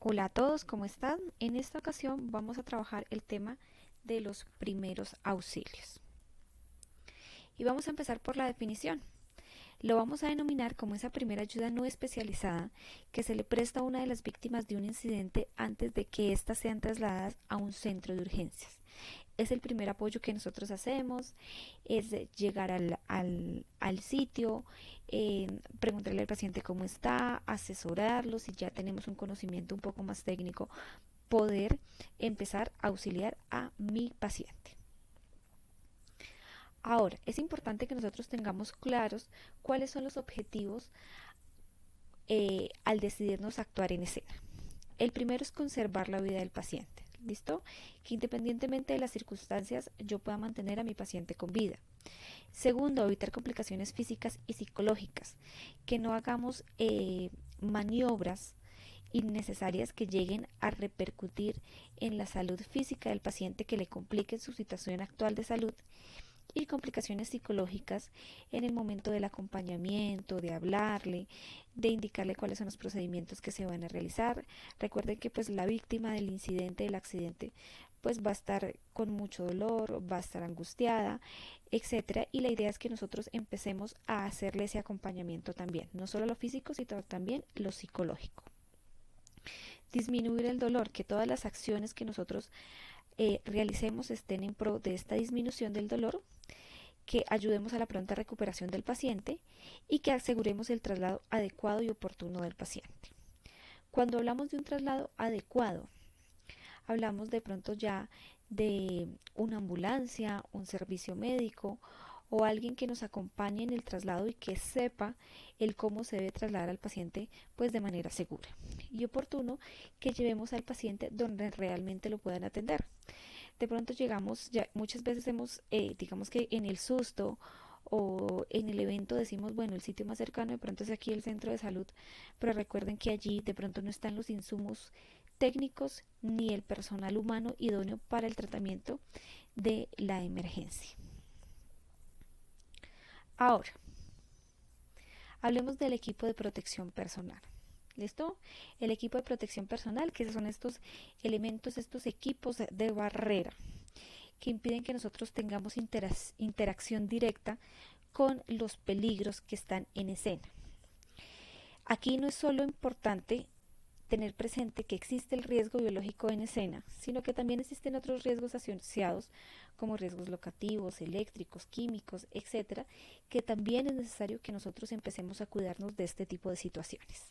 Hola a todos, ¿cómo están? En esta ocasión vamos a trabajar el tema de los primeros auxilios. Y vamos a empezar por la definición. Lo vamos a denominar como esa primera ayuda no especializada que se le presta a una de las víctimas de un incidente antes de que éstas sean trasladadas a un centro de urgencias. Es el primer apoyo que nosotros hacemos, es llegar al sitio, preguntarle al paciente cómo está, asesorarlo, si ya tenemos un conocimiento un poco más técnico, poder empezar a auxiliar a mi paciente. Ahora, es importante que nosotros tengamos claros cuáles son los objetivos al decidirnos actuar en escena. El primero es conservar la vida del paciente. ¿Listo? Que independientemente de las circunstancias yo pueda mantener a mi paciente con vida. Segundo, evitar complicaciones físicas y psicológicas. Que no hagamos maniobras innecesarias que lleguen a repercutir en la salud física del paciente, que le compliquen su situación actual de salud, y complicaciones psicológicas en el momento del acompañamiento, de hablarle, de indicarle cuáles son los procedimientos que se van a realizar. Recuerden que pues la víctima del incidente, del accidente, pues va a estar con mucho dolor, va a estar angustiada, etcétera, y la idea es que nosotros empecemos a hacerle ese acompañamiento también, no solo lo físico, sino también lo psicológico. Disminuir el dolor, que todas las acciones que nosotros realicemos estén en pro de esta disminución del dolor, que ayudemos a la pronta recuperación del paciente y que aseguremos el traslado adecuado y oportuno del paciente. Cuando hablamos de un traslado adecuado, hablamos de pronto ya de una ambulancia, un servicio médico o alguien que nos acompañe en el traslado y que sepa el cómo se debe trasladar al paciente pues de manera segura y oportuno, que llevemos al paciente donde realmente lo puedan atender. De pronto llegamos, ya muchas veces hemos, digamos que en el susto o en el evento decimos, bueno, el sitio más cercano de pronto es aquí el centro de salud, pero recuerden que allí de pronto no están los insumos técnicos ni el personal humano idóneo para el tratamiento de la emergencia. Ahora, hablemos del equipo de protección personal. ¿Listo? El equipo de protección personal, que son estos elementos, estos equipos de barrera que impiden que nosotros tengamos interacción directa con los peligros que están en escena. Aquí no es solo importante tener presente que existe el riesgo biológico en escena, sino que también existen otros riesgos asociados, como riesgos locativos, eléctricos, químicos, etcétera, que también es necesario que nosotros empecemos a cuidarnos de este tipo de situaciones.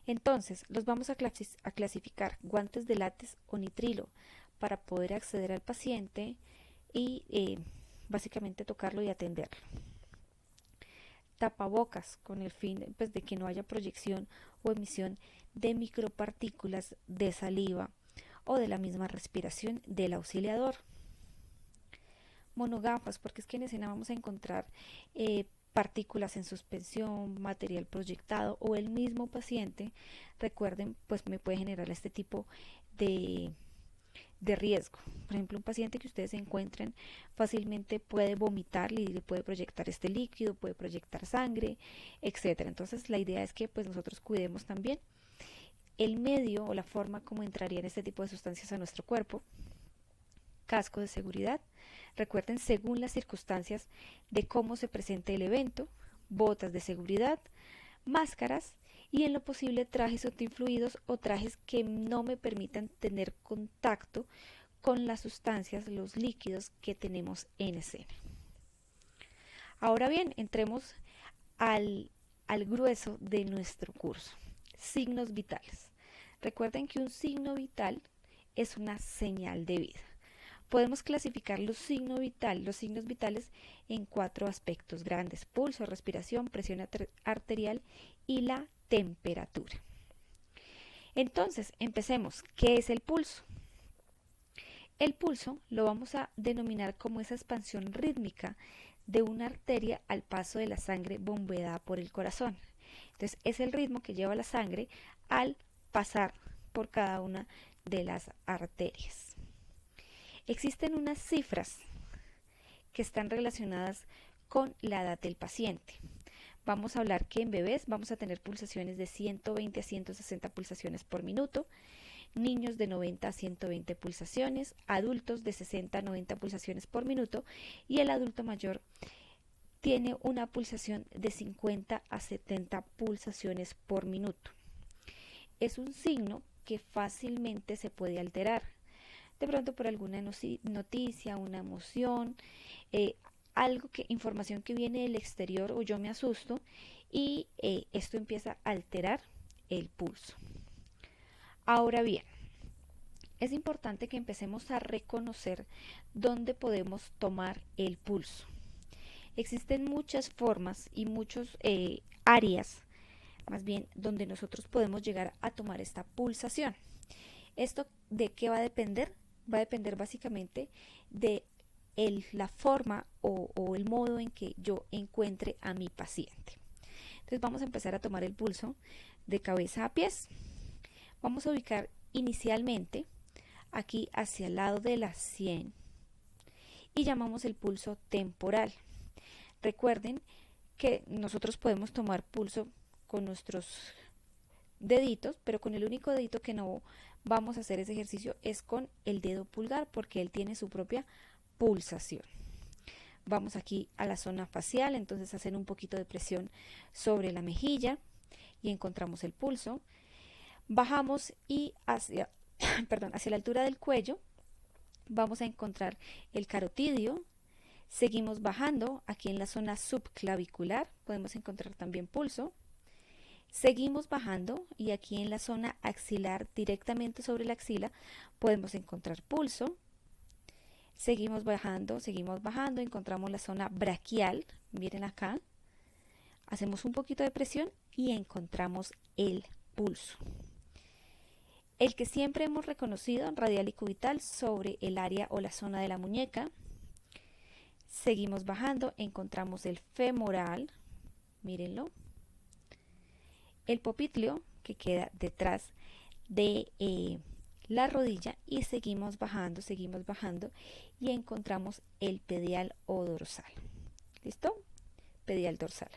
Entonces, los vamos a clasificar: guantes de látex o nitrilo para poder acceder al paciente y básicamente tocarlo y atenderlo. Tapabocas con el fin pues, de que no haya proyección o emisión de micropartículas de saliva o de la misma respiración del auxiliador. Monogafas, porque es que en escena vamos a encontrar partículas en suspensión, material proyectado o el mismo paciente, recuerden, pues me puede generar este tipo de, de riesgo. Por ejemplo, un paciente que ustedes encuentren fácilmente puede vomitar y le puede proyectar este líquido, puede proyectar sangre, etcétera. Entonces, la idea es que pues nosotros cuidemos también el medio o la forma como entrarían este tipo de sustancias a nuestro cuerpo. Casco de seguridad, recuerden según las circunstancias de cómo se presente el evento, botas de seguridad, máscaras y en lo posible trajes antifluidos o trajes que no me permitan tener contacto con las sustancias, los líquidos que tenemos en escena. Ahora bien, entremos al grueso de nuestro curso. Signos vitales. Recuerden que un signo vital es una señal de vida. Podemos clasificar los signos vitales en 4 aspectos grandes: pulso, respiración, presión arterial y la temperatura. Entonces, empecemos. ¿Qué es el pulso? El pulso lo vamos a denominar como esa expansión rítmica de una arteria al paso de la sangre bombeada por el corazón. Entonces, es el ritmo que lleva la sangre al pasar por cada una de las arterias. Existen unas cifras que están relacionadas con la edad del paciente. Vamos a hablar que en bebés vamos a tener pulsaciones de 120 a 160 pulsaciones por minuto, niños de 90 a 120 pulsaciones, adultos de 60 a 90 pulsaciones por minuto y el adulto mayor tiene una pulsación de 50 a 70 pulsaciones por minuto. Es un signo que fácilmente se puede alterar, de pronto por alguna noticia, una emoción, información que viene del exterior o yo me asusto y esto empieza a alterar el pulso. Ahora bien, es importante que empecemos a reconocer dónde podemos tomar el pulso. Existen muchas formas y muchas áreas, más bien, donde nosotros podemos llegar a tomar esta pulsación. ¿Esto de qué va a depender? Va a depender básicamente de la forma o el modo en que yo encuentre a mi paciente. Entonces vamos a empezar a tomar el pulso de cabeza a pies. Vamos a ubicar inicialmente aquí hacia el lado de la 100 y llamamos el pulso temporal. Recuerden que nosotros podemos tomar pulso con nuestros deditos, pero con el único dedito que no vamos a hacer ese ejercicio es con el dedo pulgar, porque él tiene su propia pulsación. Vamos aquí a la zona facial, entonces hacen un poquito de presión sobre la mejilla y encontramos el pulso. Bajamos y hacia la altura del cuello vamos a encontrar el carotidio. Seguimos bajando, aquí en la zona subclavicular podemos encontrar también pulso. Seguimos bajando y aquí en la zona axilar, directamente sobre la axila, podemos encontrar pulso. Seguimos bajando, encontramos la zona braquial, miren acá. Hacemos un poquito de presión y encontramos el pulso. El que siempre hemos reconocido, radial y cubital, sobre el área o la zona de la muñeca. Seguimos bajando, encontramos el femoral, mírenlo. El popliteo, que queda detrás de la rodilla, y seguimos bajando y encontramos el pedial o dorsal. ¿Listo? Pedial dorsal.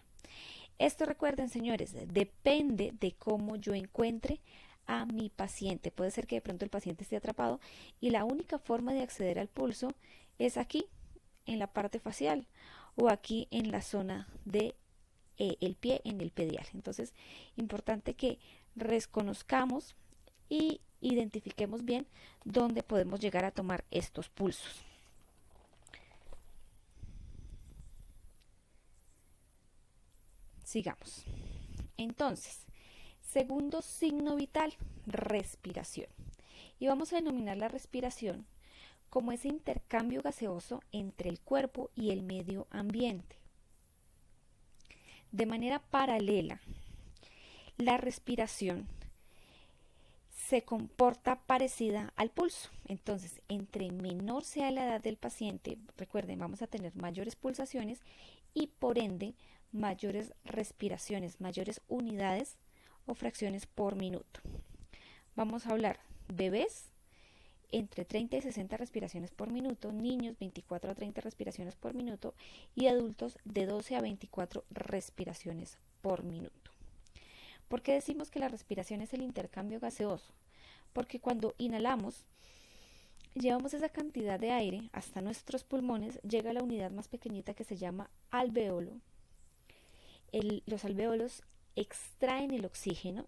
Esto, recuerden, señores, depende de cómo yo encuentre a mi paciente. Puede ser que de pronto el paciente esté atrapado y la única forma de acceder al pulso es aquí en la parte facial o aquí en la zona de el pie, en el pedial. Entonces, importante que reconozcamos y identifiquemos bien dónde podemos llegar a tomar estos pulsos. Sigamos. Entonces, segundo signo vital, respiración. Y vamos a denominar la respiración como ese intercambio gaseoso entre el cuerpo y el medio ambiente. De manera paralela, la respiración se comporta parecida al pulso. Entonces, entre menor sea la edad del paciente, recuerden, vamos a tener mayores pulsaciones y por ende mayores respiraciones, mayores unidades o fracciones por minuto. Vamos a hablar bebés entre 30 y 60 respiraciones por minuto, niños 24 a 30 respiraciones por minuto y adultos de 12 a 24 respiraciones por minuto. ¿Por qué decimos que la respiración es el intercambio gaseoso? Porque cuando inhalamos, llevamos esa cantidad de aire hasta nuestros pulmones, llega a la unidad más pequeñita que se llama alvéolo. Los alvéolos extraen el oxígeno,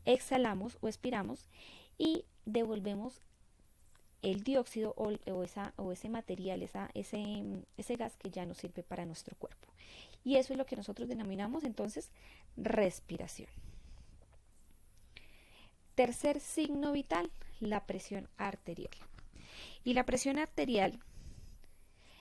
exhalamos o expiramos y devolvemos el dióxido o ese material, ese gas que ya no sirve para nuestro cuerpo. Y eso es lo que nosotros denominamos entonces respiración. Tercer signo vital, la presión arterial. Y la presión arterial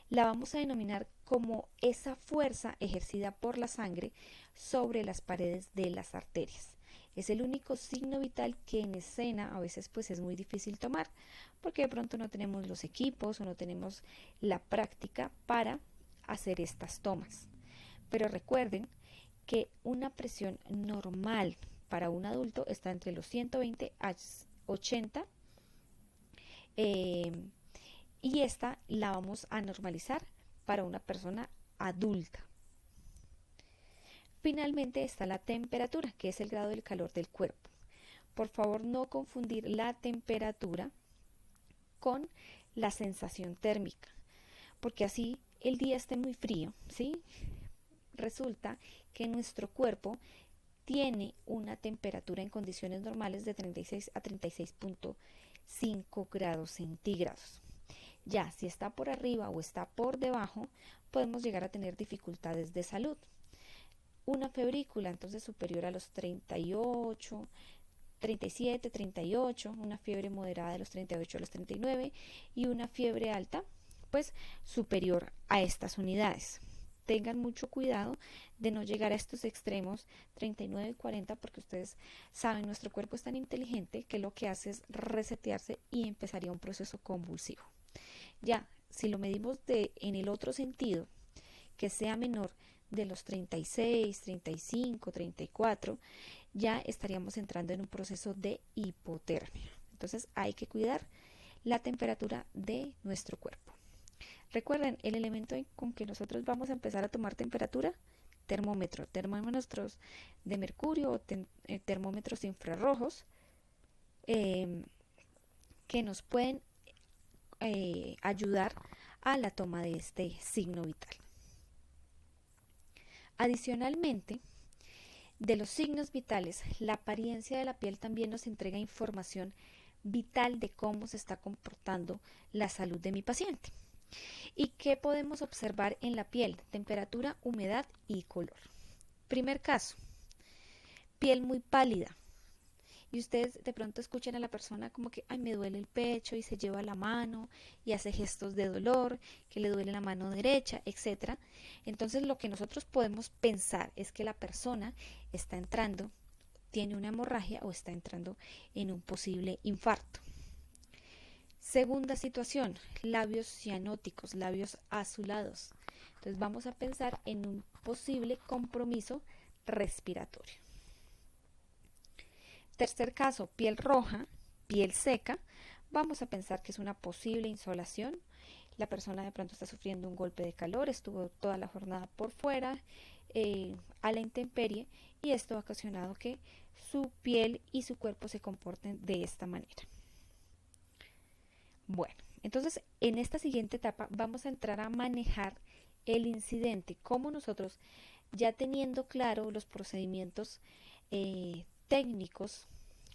la vamos a denominar como esa fuerza ejercida por la sangre sobre las paredes de las arterias. Es el único signo vital que en escena a veces pues es muy difícil tomar porque de pronto no tenemos los equipos o no tenemos la práctica para hacer estas tomas. Pero recuerden que una presión normal para un adulto está entre los 120 a 80 y esta la vamos a normalizar para una persona adulta. Finalmente está la temperatura, que es el grado del calor del cuerpo. Por favor, no confundir la temperatura con la sensación térmica, porque así el día esté muy frío, ¿sí? Resulta que nuestro cuerpo tiene una temperatura en condiciones normales de 36 a 36,5 grados centígrados. Ya si está por arriba o está por debajo, podemos llegar a tener dificultades de salud. Una febrícula entonces superior a los 38, 37, 38, una fiebre moderada de los 38 a los 39 y una fiebre alta pues superior a estas unidades. Tengan mucho cuidado de no llegar a estos extremos 39 y 40 porque ustedes saben, nuestro cuerpo es tan inteligente que lo que hace es resetearse y empezaría un proceso convulsivo. Ya, si lo medimos en el otro sentido, que sea menor de los 36, 35, 34, ya estaríamos entrando en un proceso de hipotermia. Entonces hay que cuidar la temperatura de nuestro cuerpo. Recuerden, el elemento con que nosotros vamos a empezar a tomar temperatura, termómetros de mercurio o termómetros infrarrojos que nos pueden ayudar a la toma de este signo vital. Adicionalmente, de los signos vitales, la apariencia de la piel también nos entrega información vital de cómo se está comportando la salud de mi paciente. ¿Y qué podemos observar en la piel? Temperatura, humedad y color. Primer caso, piel muy pálida. Y ustedes de pronto escuchan a la persona como que, ay, me duele el pecho y se lleva la mano y hace gestos de dolor, que le duele la mano derecha, etc. Entonces lo que nosotros podemos pensar es que la persona está entrando, tiene una hemorragia o está entrando en un posible infarto. Segunda situación, labios cianóticos, labios azulados. Entonces vamos a pensar en un posible compromiso respiratorio. Tercer caso, piel roja, piel seca. Vamos a pensar que es una posible insolación. La persona de pronto está sufriendo un golpe de calor, estuvo toda la jornada por fuera, a la intemperie, y esto ha ocasionado que su piel y su cuerpo se comporten de esta manera. Bueno, entonces en esta siguiente etapa vamos a entrar a manejar el incidente, como nosotros, ya teniendo claro los procedimientos técnicos,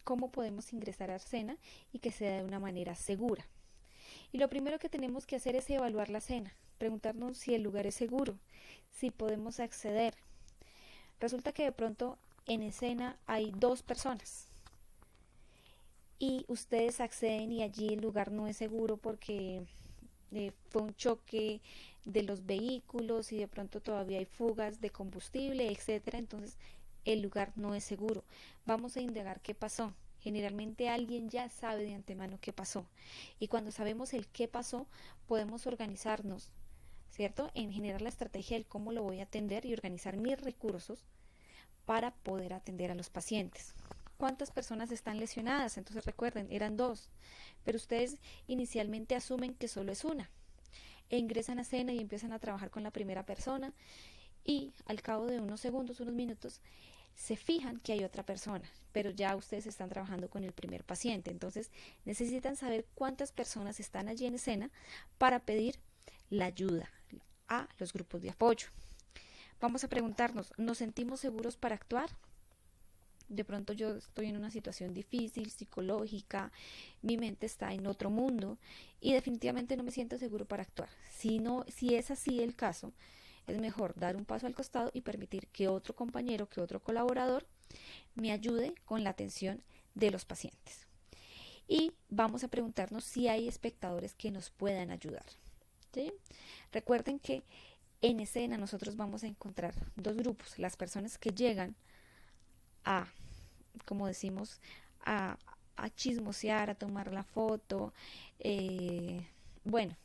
cómo podemos ingresar a Arsena y que sea de una manera segura. Y lo primero que tenemos que hacer es evaluar la cena, preguntarnos si el lugar es seguro, si podemos acceder. Resulta que de pronto en escena hay 2 personas y ustedes acceden y allí el lugar no es seguro porque fue un choque de los vehículos y de pronto todavía hay fugas de combustible, etcétera. Entonces el lugar no es seguro. Vamos a indagar qué pasó. Generalmente alguien ya sabe de antemano qué pasó. Y cuando sabemos el qué pasó, podemos organizarnos, ¿cierto? En generar la estrategia del cómo lo voy a atender y organizar mis recursos para poder atender a los pacientes. ¿Cuántas personas están lesionadas? Entonces recuerden, eran 2, pero ustedes inicialmente asumen que solo es una. E ingresan a escena y empiezan a trabajar con la primera persona y al cabo de unos segundos, unos minutos, se fijan que hay otra persona, pero ya ustedes están trabajando con el primer paciente. Entonces necesitan saber cuántas personas están allí en escena para pedir la ayuda a los grupos de apoyo. Vamos a preguntarnos, ¿nos sentimos seguros para actuar? De pronto yo estoy en una situación difícil, psicológica, mi mente está en otro mundo y definitivamente no me siento seguro para actuar. Si es así el caso, es mejor dar un paso al costado y permitir que otro compañero, que otro colaborador me ayude con la atención de los pacientes. Y vamos a preguntarnos si hay espectadores que nos puedan ayudar, ¿sí? Recuerden que en escena nosotros vamos a encontrar 2 grupos, las personas que llegan a, como decimos, a chismosear, a tomar la foto, bueno,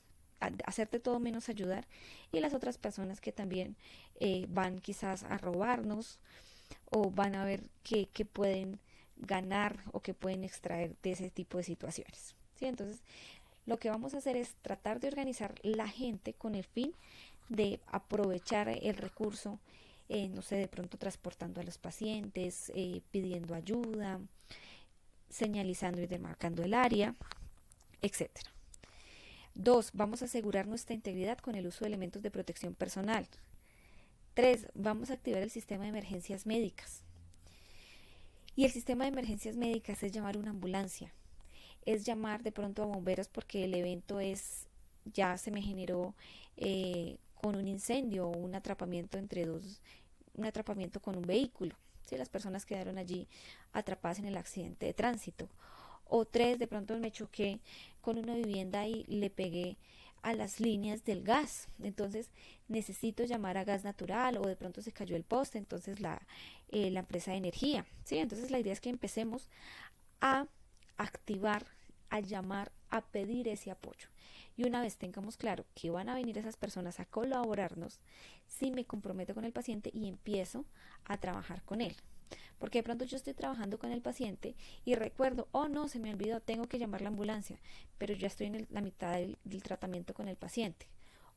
a hacerte todo menos ayudar, y las otras personas que también van quizás a robarnos o van a ver qué pueden ganar o qué pueden extraer de ese tipo de situaciones, ¿sí? Entonces lo que vamos a hacer es tratar de organizar la gente con el fin de aprovechar el recurso no sé, de pronto transportando a los pacientes, pidiendo ayuda, señalizando y demarcando el área, etcétera. 2. Vamos a asegurar nuestra integridad con el uso de elementos de protección personal. 3. Vamos a activar el sistema de emergencias médicas. Y el sistema de emergencias médicas es llamar una ambulancia. Es llamar de pronto a bomberos porque el evento ya se me generó con un incendio o un atrapamiento un atrapamiento con un vehículo. ¿Sí? Las personas quedaron allí atrapadas en el accidente de tránsito. O 3, de pronto me choqué con una vivienda y le pegué a las líneas del gas. Entonces necesito llamar a gas natural, o de pronto se cayó el poste, entonces la empresa de energía. ¿Sí? Entonces la idea es que empecemos a activar, a llamar, a pedir ese apoyo. Y una vez tengamos claro que van a venir esas personas a colaborarnos, sí me comprometo con el paciente y empiezo a trabajar con él. Porque de pronto yo estoy trabajando con el paciente y recuerdo, oh no, se me olvidó, tengo que llamar la ambulancia, pero ya estoy en la mitad del tratamiento con el paciente.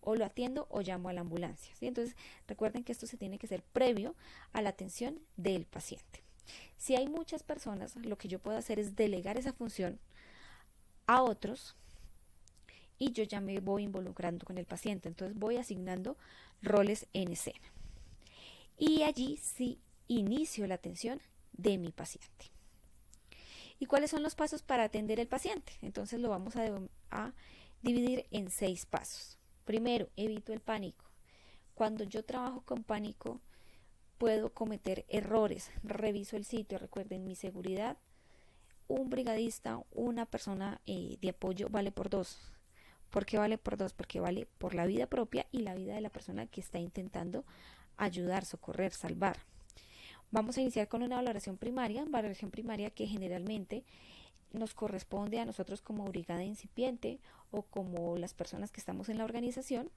O lo atiendo o llamo a la ambulancia. ¿Sí? Entonces recuerden que esto se tiene que hacer previo a la atención del paciente. Si hay muchas personas, lo que yo puedo hacer es delegar esa función a otros y yo ya me voy involucrando con el paciente. Entonces voy asignando roles en escena. Y allí sí inicio la atención de mi paciente. ¿Y cuáles son los pasos para atender el paciente? Entonces lo vamos a dividir en 6 pasos. Primero, evito el pánico. Cuando yo trabajo con pánico, puedo cometer errores. Reviso el sitio, recuerden mi seguridad. Un brigadista, una persona de apoyo vale por 2. ¿Por qué vale por 2? Porque vale por la vida propia y la vida de la persona que está intentando ayudar, socorrer, salvar. Vamos a iniciar con una valoración primaria que generalmente nos corresponde a nosotros como brigada incipiente o como las personas que estamos en la organización.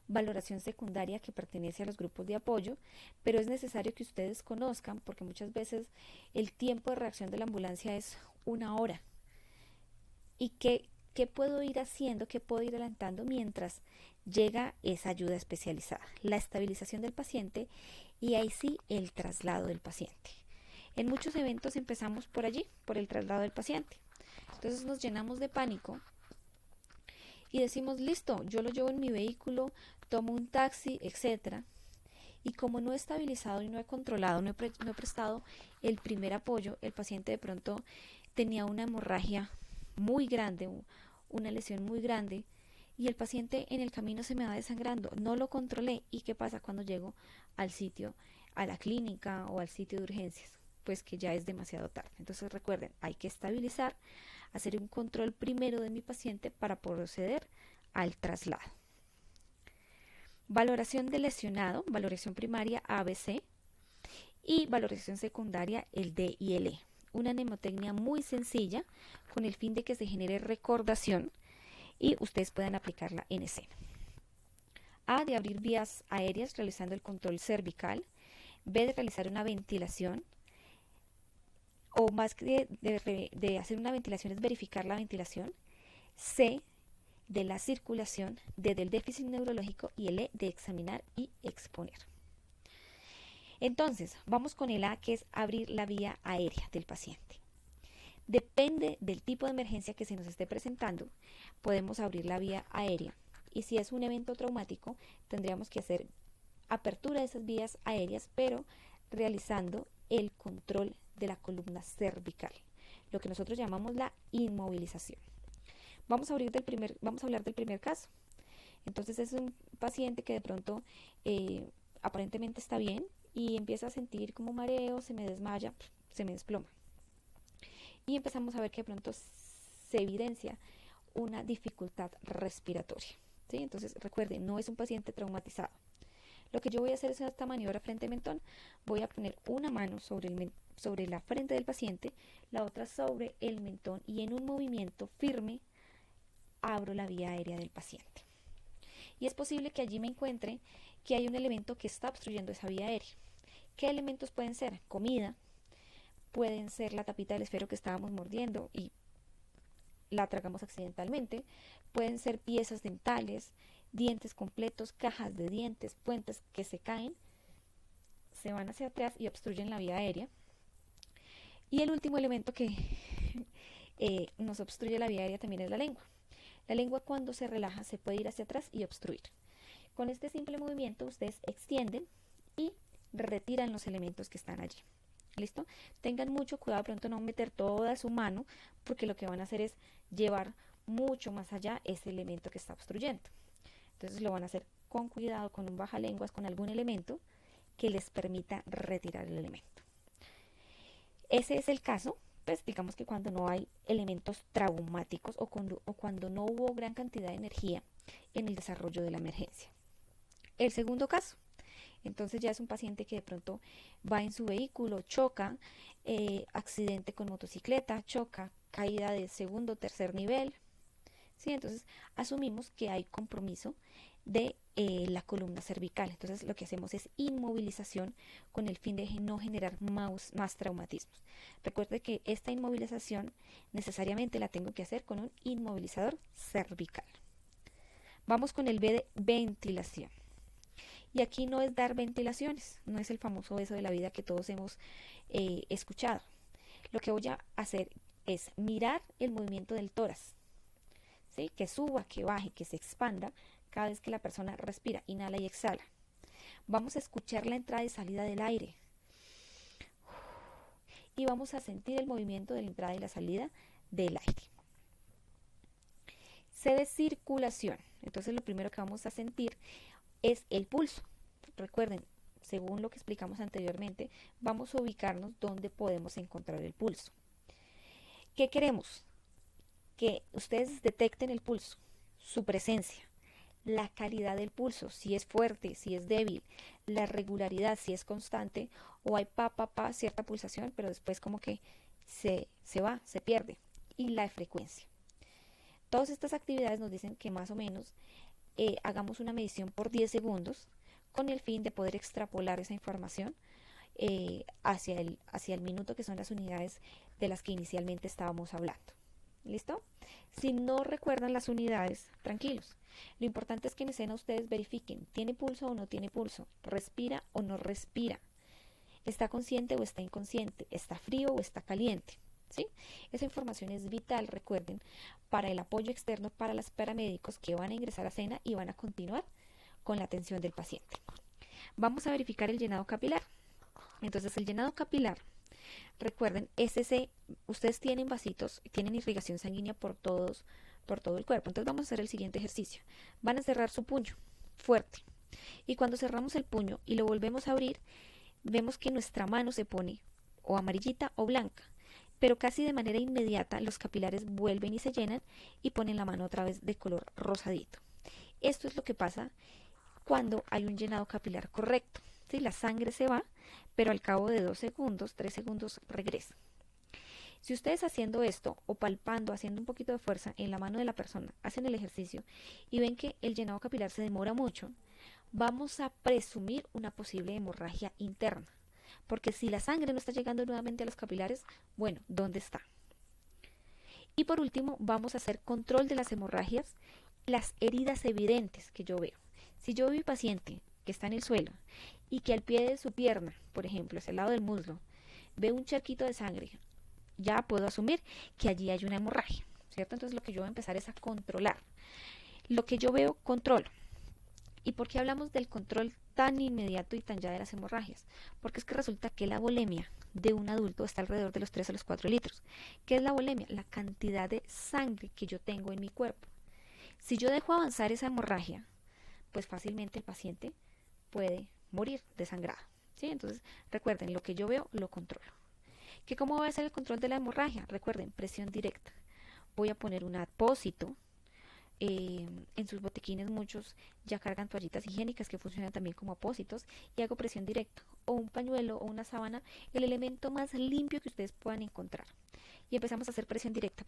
Valoración secundaria que pertenece a los grupos de apoyo, pero es necesario que ustedes conozcan porque muchas veces el tiempo de reacción de la ambulancia es 1 hora. ¿Y qué puedo ir haciendo, qué puedo ir adelantando mientras llega esa ayuda especializada? La estabilización del paciente y ahí sí el traslado del paciente. En muchos eventos empezamos por allí, por el traslado del paciente. Entonces nos llenamos de pánico y decimos, listo, yo lo llevo en mi vehículo, tomo un taxi, etcétera. Y como no he estabilizado y no he controlado, no he prestado el primer apoyo, el paciente de pronto tenía una hemorragia muy grande, una lesión muy grande, y el paciente en el camino se me va desangrando. No lo controlé. ¿Y qué pasa cuando llego al sitio, a la clínica o al sitio de urgencias? Pues que ya es demasiado tarde. Entonces recuerden, hay que estabilizar, hacer un control primero de mi paciente para proceder al traslado. Valoración del lesionado, valoración primaria ABC y valoración secundaria el D y el E. Una mnemotecnia muy sencilla con el fin de que se genere recordación y ustedes puedan aplicarla en escena. A, de abrir vías aéreas realizando el control cervical. B, de realizar una ventilación. O más que de hacer una ventilación es verificar la ventilación. C, de la circulación. D, del déficit neurológico. Y el E, de examinar y exponer. Entonces, vamos con el A, que es abrir la vía aérea del paciente. Depende del tipo de emergencia que se nos esté presentando, podemos abrir la vía aérea. Y si es un evento traumático, tendríamos que hacer apertura de esas vías aéreas, pero realizando el control de la columna cervical, lo que nosotros llamamos la inmovilización. Vamos a hablar del primer caso. Entonces es un paciente que de pronto aparentemente está bien y empieza a sentir como mareo, se me desmaya, se me desploma. Y empezamos a ver que de pronto se evidencia una dificultad respiratoria. ¿Sí? Entonces recuerden, no es un paciente traumatizado. Lo que yo voy a hacer es esta maniobra frente al mentón. Voy a poner una mano sobre la frente del paciente, la otra sobre el mentón y en un movimiento firme abro la vía aérea del paciente. Y es posible que allí me encuentre que hay un elemento que está obstruyendo esa vía aérea. ¿Qué elementos pueden ser? Comida, pueden ser la tapita del esfero que estábamos mordiendo y la tragamos accidentalmente, pueden ser piezas dentales, dientes completos, cajas de dientes, puentes que se caen se van hacia atrás y obstruyen la vía aérea. Y el último elemento que nos obstruye la vía aérea también es la lengua. La lengua cuando se relaja se puede ir hacia atrás y obstruir. Con este simple movimiento ustedes extienden y retiran los elementos que están allí. ¿Listo? Tengan mucho cuidado pronto no meter toda su mano porque lo que van a hacer es llevar mucho más allá ese elemento que está obstruyendo. Entonces lo van a hacer con cuidado, con un bajalenguas, con algún elemento que les permita retirar el elemento. Ese es el caso, pues digamos que cuando no hay elementos traumáticos o cuando no hubo gran cantidad de energía en el desarrollo de la emergencia. El segundo caso, entonces ya es un paciente que de pronto va en su vehículo, choca, accidente con motocicleta, choca, caída de segundo o tercer nivel. ¿Sí? Entonces asumimos que hay compromiso de la columna cervical. Entonces lo que hacemos es inmovilización con el fin de no generar más traumatismos. Recuerde que esta inmovilización necesariamente la tengo que hacer con un inmovilizador cervical. Vamos con el B de ventilación. Y aquí no es dar ventilaciones, no es el famoso beso de la vida que todos hemos escuchado. Lo que voy a hacer es mirar el movimiento del tórax, ¿sí? Que suba, que baje, que se expanda cada vez que la persona respira, inhala y exhala. Vamos a escuchar la entrada y salida del aire. Y vamos a sentir el movimiento de la entrada y la salida del aire. C de circulación. Entonces lo primero que vamos a sentir es el pulso. Recuerden, según lo que explicamos anteriormente, vamos a ubicarnos donde podemos encontrar el pulso. ¿Qué queremos? Que ustedes detecten el pulso, su presencia, la calidad del pulso, si es fuerte, si es débil, la regularidad, si es constante o hay cierta pulsación, pero después como que se va, se pierde, y la frecuencia. Todas estas actividades nos dicen que más o menos hagamos una medición por 10 segundos con el fin de poder extrapolar esa información hacia el minuto, que son las unidades de las que inicialmente estábamos hablando. ¿Listo? Si no recuerdan las unidades, tranquilos. Lo importante es que en escena ustedes verifiquen, ¿tiene pulso o no tiene pulso? ¿Respira o no respira? ¿Está consciente o está inconsciente? ¿Está frío o está caliente? ¿Sí? Esa información es vital, recuerden, para el apoyo externo para los paramédicos que van a ingresar a escena y van a continuar con la atención del paciente. Vamos a verificar el llenado capilar. Entonces el llenado capilar, recuerden, ustedes tienen vasitos, tienen irrigación sanguínea por todo el cuerpo. Entonces vamos a hacer el siguiente ejercicio. Van a cerrar su puño fuerte. Y cuando cerramos el puño y lo volvemos a abrir, vemos que nuestra mano se pone o amarillita o blanca. Pero casi de manera inmediata los capilares vuelven y se llenan y ponen la mano otra vez de color rosadito. Esto es lo que pasa cuando hay un llenado capilar correcto. ¿Sí? La sangre se va, pero al cabo de 2 segundos, 3 segundos regresa. Si ustedes haciendo esto o palpando, haciendo un poquito de fuerza en la mano de la persona, hacen el ejercicio y ven que el llenado capilar se demora mucho, vamos a presumir una posible hemorragia interna. Porque si la sangre no está llegando nuevamente a los capilares, bueno, ¿dónde está? Y por último, vamos a hacer control de las hemorragias, las heridas evidentes que yo veo. Si yo veo a mi paciente que está en el suelo y que al pie de su pierna, por ejemplo, hacia el lado del muslo, veo un charquito de sangre, ya puedo asumir que allí hay una hemorragia, ¿cierto? Entonces lo que yo voy a empezar es a controlar. Lo que yo veo, controlo. ¿Y por qué hablamos del control tan inmediato y tan ya de las hemorragias? Porque es que resulta que la volemia de un adulto está alrededor de los 3 a los 4 litros. ¿Qué es la volemia? La cantidad de sangre que yo tengo en mi cuerpo. Si yo dejo avanzar esa hemorragia, pues fácilmente el paciente puede morir desangrado. ¿Sí? Entonces, recuerden, lo que yo veo, lo controlo. ¿Cómo va a ser el control de la hemorragia? Recuerden, presión directa. Voy a poner un apósito. En sus botiquines muchos ya cargan toallitas higiénicas que funcionan también como apósitos y hago presión directa o un pañuelo o una sábana, el elemento más limpio que ustedes puedan encontrar, y empezamos a hacer presión directa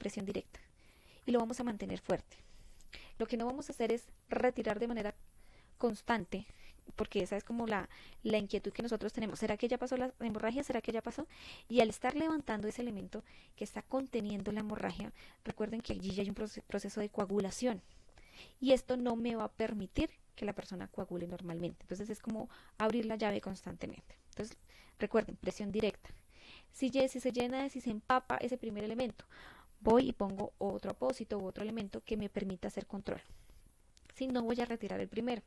y lo vamos a mantener fuerte. Lo que no vamos a hacer es retirar de manera constante, porque esa es como la inquietud que nosotros tenemos. ¿Será que ya pasó la hemorragia? ¿Será que ya pasó? Y al estar levantando ese elemento que está conteniendo la hemorragia, recuerden que allí ya hay un proceso de coagulación. Y esto no me va a permitir que la persona coagule normalmente. Entonces es como abrir la llave constantemente. Entonces Entonces, recuerden, presión directa. Si se llena, si se empapa ese primer elemento, voy y pongo otro apósito u otro elemento que me permita hacer control. Si no, voy a retirar el primero.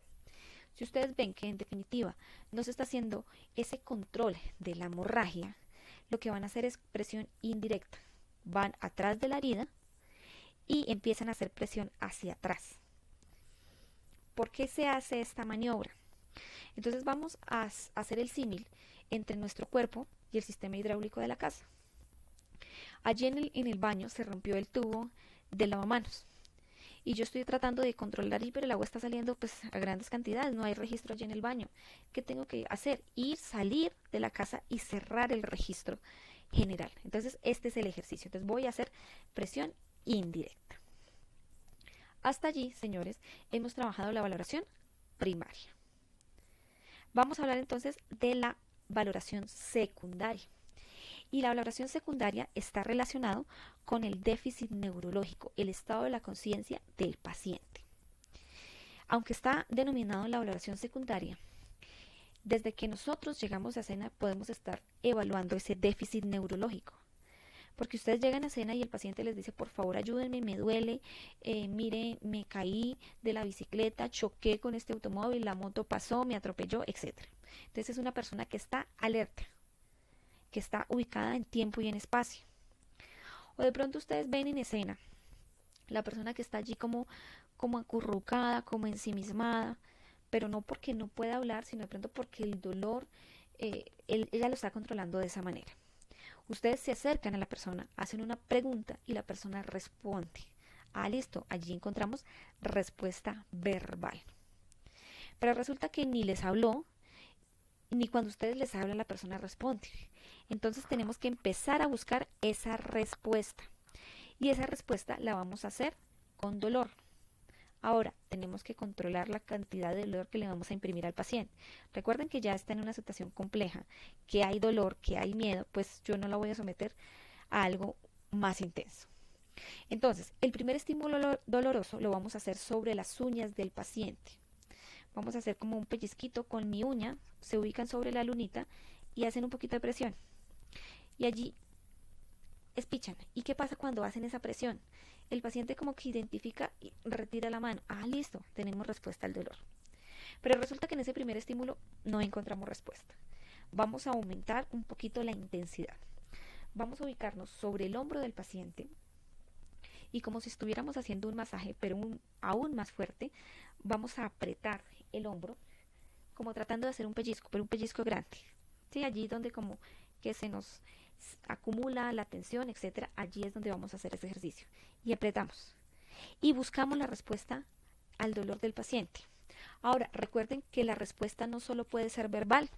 Si ustedes ven que en definitiva no se está haciendo ese control de la hemorragia, lo que van a hacer es presión indirecta. Van atrás de la herida y empiezan a hacer presión hacia atrás. ¿Por qué se hace esta maniobra? Entonces vamos a hacer el símil entre nuestro cuerpo y el sistema hidráulico de la casa. Allí en el baño se rompió el tubo del lavamanos y yo estoy tratando de controlar ahí, pero el agua está saliendo pues a grandes cantidades, no hay registro allí en el baño. ¿Qué tengo que hacer? Salir de la casa y cerrar el registro general. Entonces este es el ejercicio. Entonces voy a hacer presión indirecta. Hasta allí, señores, hemos trabajado la valoración primaria. Vamos a hablar entonces de la valoración secundaria. Y la valoración secundaria está relacionado con el déficit neurológico, el estado de la conciencia del paciente. Aunque está denominado la valoración secundaria, desde que nosotros llegamos a cena podemos estar evaluando ese déficit neurológico. Porque ustedes llegan a cena y el paciente les dice, por favor ayúdenme, me duele, mire, me caí de la bicicleta, choqué con este automóvil, la moto pasó, me atropelló, etc. Entonces es una persona que está alerta, que está ubicada en tiempo y en espacio. O de pronto ustedes ven en escena la persona que está allí como acurrucada, como ensimismada, pero no porque no pueda hablar, sino de pronto porque el dolor, ella lo está controlando de esa manera. Ustedes se acercan a la persona, hacen una pregunta y la persona responde. Ah, listo, allí encontramos respuesta verbal. Pero resulta que ni les habló, ni cuando ustedes les hablan la persona responde. Entonces tenemos que empezar a buscar esa respuesta. Y esa respuesta la vamos a hacer con dolor. Ahora, tenemos que controlar la cantidad de dolor que le vamos a imprimir al paciente. Recuerden que ya está en una situación compleja, que hay dolor, que hay miedo, pues yo no la voy a someter a algo más intenso. Entonces, el primer estímulo doloroso lo vamos a hacer sobre las uñas del paciente. Vamos a hacer como un pellizquito con mi uña, se ubican sobre la lunita y hacen un poquito de presión. Y allí espichan. ¿Y qué pasa cuando hacen esa presión? El paciente como que identifica y retira la mano. Ah, listo, tenemos respuesta al dolor. Pero resulta que en ese primer estímulo no encontramos respuesta. Vamos a aumentar un poquito la intensidad. Vamos a ubicarnos sobre el hombro del paciente y como si estuviéramos haciendo un masaje, pero aún más fuerte, vamos a apretar el hombro como tratando de hacer un pellizco, pero un pellizco grande. ¿Sí? Allí donde como que se nos acumula la tensión, etcétera, allí es donde vamos a hacer ese ejercicio. Y apretamos. Y buscamos la respuesta al dolor del paciente. Ahora, recuerden que la respuesta no solo puede ser verbal,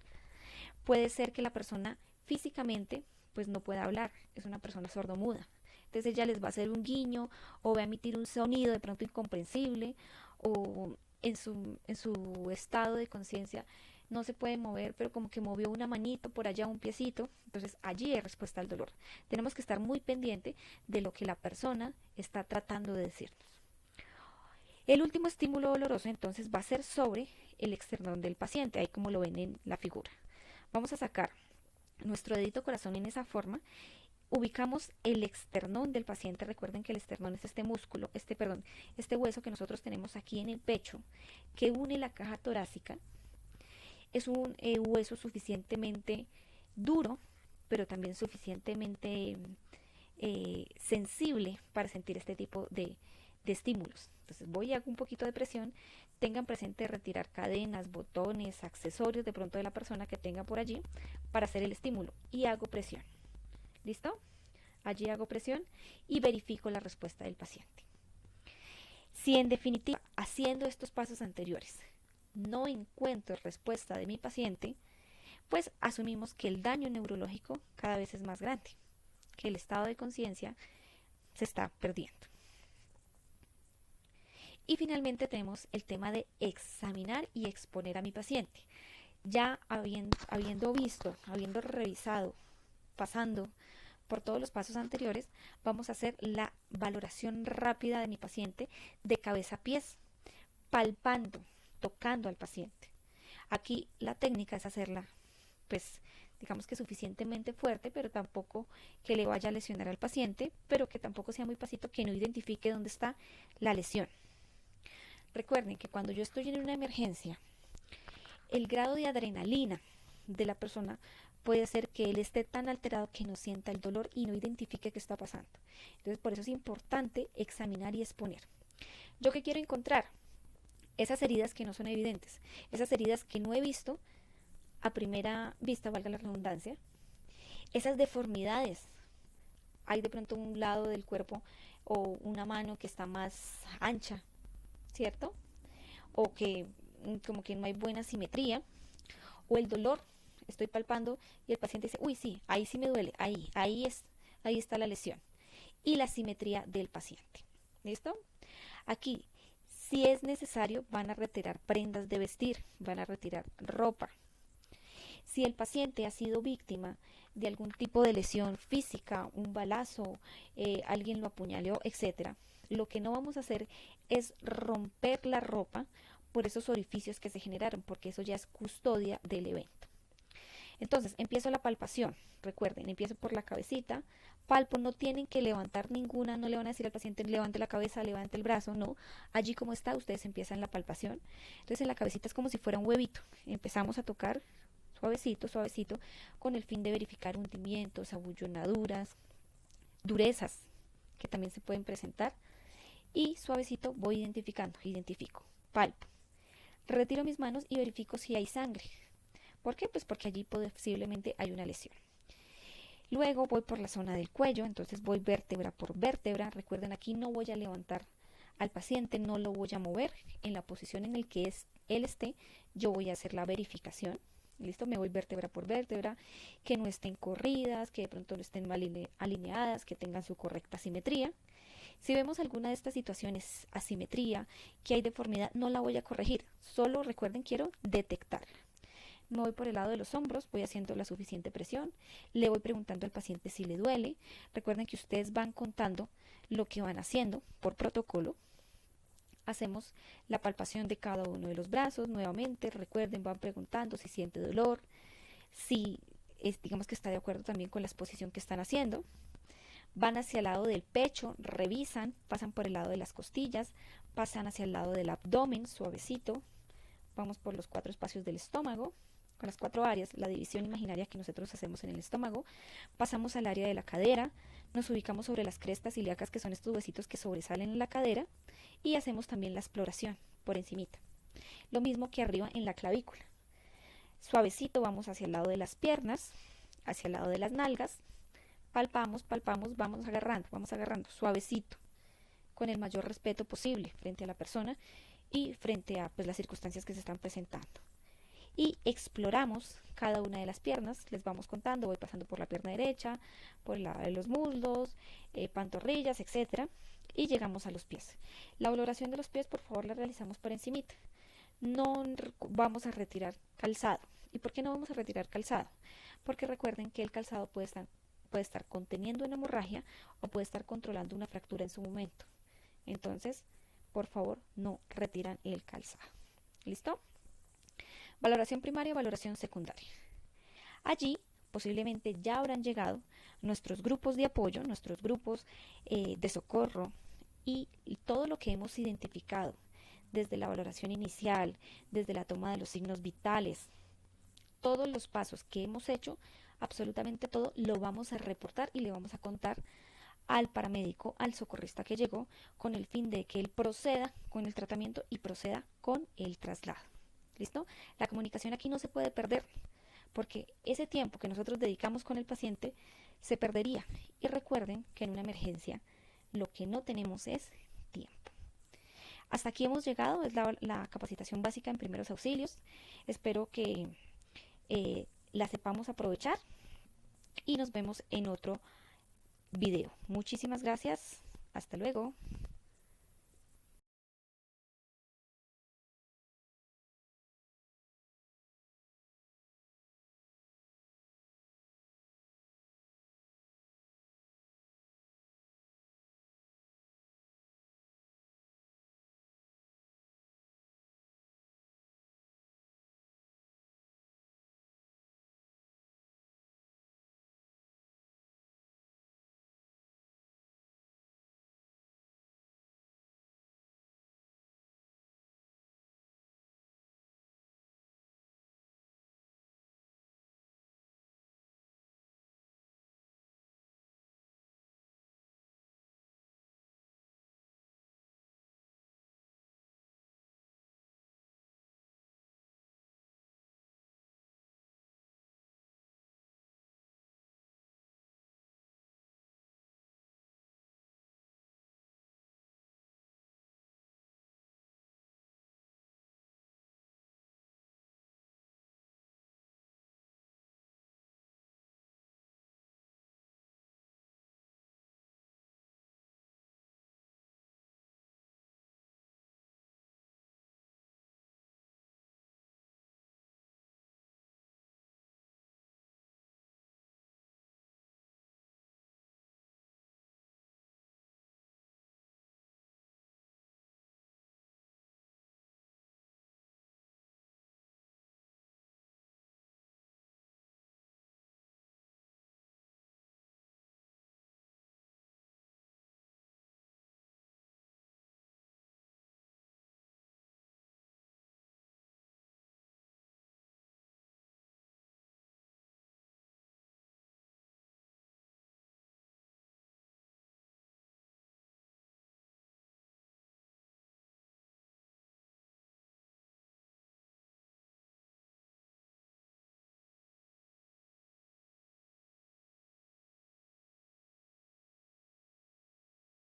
puede ser que la persona físicamente pues no pueda hablar, es una persona sordomuda. Entonces ella les va a hacer un guiño o va a emitir un sonido de pronto incomprensible o en su estado de conciencia no se puede mover, pero como que movió una manito por allá, un piecito, entonces allí hay respuesta al dolor. Tenemos que estar muy pendiente de lo que la persona está tratando de decirnos. El último estímulo doloroso entonces va a ser sobre el esternón del paciente, ahí como lo ven en la figura. Vamos a sacar nuestro dedito corazón en esa forma, ubicamos el esternón del paciente. Recuerden que el esternón es este músculo, este hueso que nosotros tenemos aquí en el pecho, que une la caja torácica. Es un hueso suficientemente duro, pero también suficientemente sensible para sentir este tipo de estímulos. Entonces voy y hago un poquito de presión. Tengan presente retirar cadenas, botones, accesorios de pronto de la persona que tenga por allí para hacer el estímulo y hago presión. ¿Listo? Allí hago presión y verifico la respuesta del paciente. Si en definitiva, haciendo estos pasos anteriores, no encuentro respuesta de mi paciente, pues asumimos que el daño neurológico cada vez es más grande, que el estado de conciencia se está perdiendo. Y finalmente tenemos el tema de examinar y exponer a mi paciente. Ya habiendo visto, habiendo revisado, pasando por todos los pasos anteriores, vamos a hacer la valoración rápida de mi paciente de cabeza a pies, palpando, tocando al paciente. Aquí la técnica es hacerla pues digamos que suficientemente fuerte, pero tampoco que le vaya a lesionar al paciente, pero que tampoco sea muy pasito, que no identifique dónde está la lesión. Recuerden que cuando yo estoy en una emergencia, el grado de adrenalina de la persona puede hacer que él esté tan alterado que no sienta el dolor y no identifique qué está pasando. Entonces, por eso es importante examinar y exponer. ¿Yo qué quiero encontrar? Esas heridas que no son evidentes, esas heridas que no he visto a primera vista, valga la redundancia, esas deformidades. Hay de pronto un lado del cuerpo o una mano que está más ancha, ¿cierto? O que como que no hay buena simetría, o el dolor, estoy palpando y el paciente dice, uy, sí, ahí sí me duele, ahí está la lesión. Y la simetría del paciente. ¿Listo? Aquí, si es necesario, van a retirar prendas de vestir, van a retirar ropa. Si el paciente ha sido víctima de algún tipo de lesión física, un balazo, alguien lo apuñaleó, etcétera, lo que no vamos a hacer es romper la ropa por esos orificios que se generaron, porque eso ya es custodia del evento. Entonces, empiezo la palpación. Recuerden, empiezo por la cabecita, palpo, no tienen que levantar ninguna, no le van a decir al paciente levante la cabeza, levante el brazo, no. Allí como está, ustedes empiezan la palpación. Entonces, en la cabecita es como si fuera un huevito. Empezamos a tocar suavecito, suavecito, con el fin de verificar hundimientos, abullonaduras, durezas que también se pueden presentar. Y suavecito voy identifico, palpo. Retiro mis manos y verifico si hay sangre. ¿Por qué? Pues porque allí posiblemente hay una lesión. Luego voy por la zona del cuello, entonces voy vértebra por vértebra. Recuerden, aquí no voy a levantar al paciente, no lo voy a mover. En la posición en la que él esté, yo voy a hacer la verificación. ¿Listo? Me voy vértebra por vértebra, que no estén corridas, que de pronto no estén mal alineadas, que tengan su correcta simetría. Si vemos alguna de estas situaciones, asimetría, que hay deformidad, no la voy a corregir. Solo recuerden, quiero detectarla. Me voy por el lado de los hombros, voy haciendo la suficiente presión, le voy preguntando al paciente si le duele. Recuerden que ustedes van contando lo que van haciendo por protocolo. Hacemos la palpación de cada uno de los brazos nuevamente. Recuerden, van preguntando si siente dolor, si digamos que está de acuerdo también con la exposición que están haciendo. Van hacia el lado del pecho, revisan, pasan por el lado de las costillas, pasan hacia el lado del abdomen, suavecito. Vamos por los 4 espacios del estómago, con las 4 áreas, la división imaginaria que nosotros hacemos en el estómago. Pasamos al área de la cadera, nos ubicamos sobre las crestas ilíacas, que son estos huesitos que sobresalen en la cadera, y hacemos también la exploración por encimita. Lo mismo que arriba en la clavícula. Suavecito vamos hacia el lado de las piernas, hacia el lado de las nalgas, palpamos, vamos agarrando, suavecito, con el mayor respeto posible frente a la persona y frente a pues, las circunstancias que se están presentando. Y exploramos cada una de las piernas, les vamos contando, voy pasando por la pierna derecha, por el lado de los muslos, pantorrillas, etcétera, y llegamos a los pies. La valoración de los pies, por favor, la realizamos por encimita. No vamos a retirar calzado. ¿Y por qué no vamos a retirar calzado? Porque recuerden que el calzado puede estar conteniendo una hemorragia o puede estar controlando una fractura en su momento. Entonces, por favor, no retiran el calzado. ¿Listo? Valoración primaria, valoración secundaria. Allí posiblemente ya habrán llegado nuestros grupos de apoyo, nuestros grupos de socorro y todo lo que hemos identificado desde la valoración inicial, desde la toma de los signos vitales, todos los pasos que hemos hecho, absolutamente todo lo vamos a reportar y le vamos a contar al paramédico, al socorrista que llegó, con el fin de que él proceda con el tratamiento y proceda con el traslado. ¿Listo? La comunicación aquí no se puede perder, porque ese tiempo que nosotros dedicamos con el paciente se perdería. Y recuerden que en una emergencia lo que no tenemos es tiempo. Hasta aquí hemos llegado, es la capacitación básica en primeros auxilios. Espero que la sepamos aprovechar y nos vemos en otro video. Muchísimas gracias. Hasta luego.